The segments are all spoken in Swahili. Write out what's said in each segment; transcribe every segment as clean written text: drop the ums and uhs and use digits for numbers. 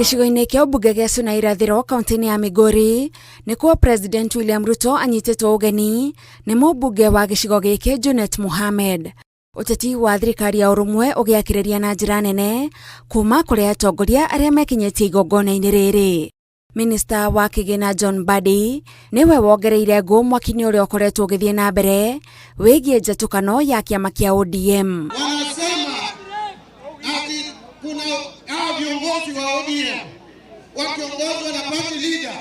Gĩcigo-inĩ kĩa ũmbunge gĩa Suna irathĩro kaunti-inĩ ya Migori nĩkuo President William Ruto anyitĩtwo ũgeni nĩ mũmbunge wa gĩcigo gĩkĩ Junet Mohamed. Ũteti wa thirikari ya ũrũmwe ũgĩakĩrĩria na njĩra nene kuma kũrĩ atongoria arĩa mekinyĩtie igongona-inĩ rĩrĩ. Minista wa Kĩgĩna John Mbadi nĩwe wongereire ngũ mwaki-inĩ ũrĩa ũkoretwo ũgĩthiĩ na mbere wĩgiĩ njatũkano ya kĩama kĩa ODM. Viongozi wa ODM wakiongozwa na party leader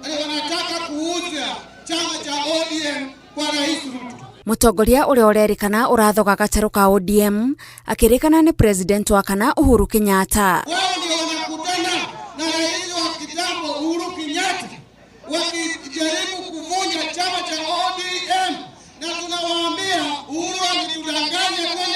wanataka kuuza chama cha ODM kwa Rais Ruto. Mũtongoria ũrĩa ũrerĩkana ũrathoga gatarũ ka ODM akĩrĩkana nĩ president wa kana Uhuru Kenyatta. Wao ndio wanakutana na rais wa kitambo Uhuru Kenyatta wakijaribu kuvunja chama cha ODM, na tunawaambia Uhuru alitudanganya kwani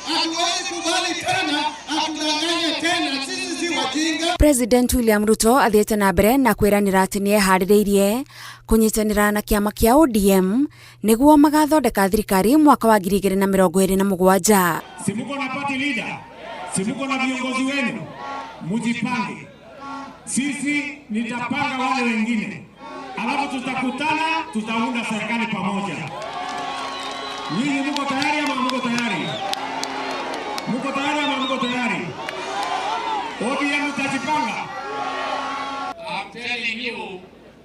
hatuwezi kubali tena atudanganye tena, sisi si wajinga. President William Ruto athiĩte na mbere na kwĩranĩra atĩ nĩ eharĩrĩirie kũnyitanĩra na kĩama kĩa ODM nĩguo magathondeka thirikari mwaka wa 2027. Si muko na party leader, si muko na viongozi wenu, mujipange. Sisi nitapanga wale wengine, alafu tutakutana, tutaunda serikali pamoja. Nyinyi muko tayari ama muko tayari? Muko tayari ama muko tayari? ODM utajipanga. I'm telling you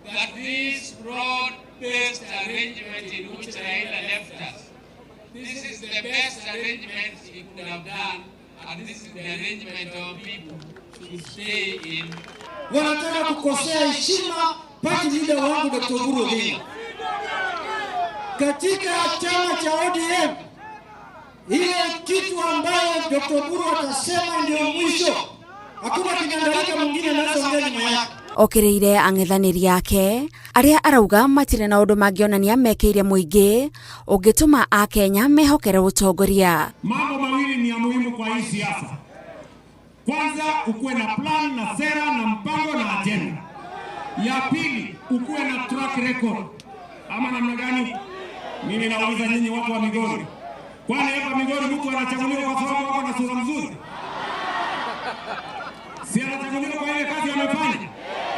that this broad-based arrangement in which Raila left us, this is the best arrangement he could have done, and this is the arrangement of people to stay in. Wanataka kukosea heshima party leader wangu Dr. Uhuru Kenyatta. Katika chama cha ODM, ile kitu ambayo Dr. Uhuru atasema ndio mwisho. Hakuna kinyandarika mwingine anayeongea nyuma yake. Okĩrĩire ang'ethanĩri yake arĩa arauga matirĩ na ũndũ mangĩonania mekĩire mũingĩ ũngĩtũma Akenya mehokere ũtongoria. Mambo mawili ni ya muhimu kwa hii siasa. Kwanza, ukuwe na plan na sera na mpango na agenda. Ya pili, ukuwe na track record. Ama namna gani? Mimi nauliza nyinyi watu wa Migori. Kwani hapa Migori mtu anachaguliwa kwa sababu wako na sura nzuri? Si anachaguliwa kwa ile kazi amefanya?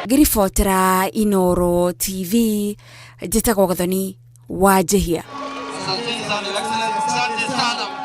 Ngĩribotera Inooro TV, njĩtagwo Gathoni wa Njĩhia. Asante sana.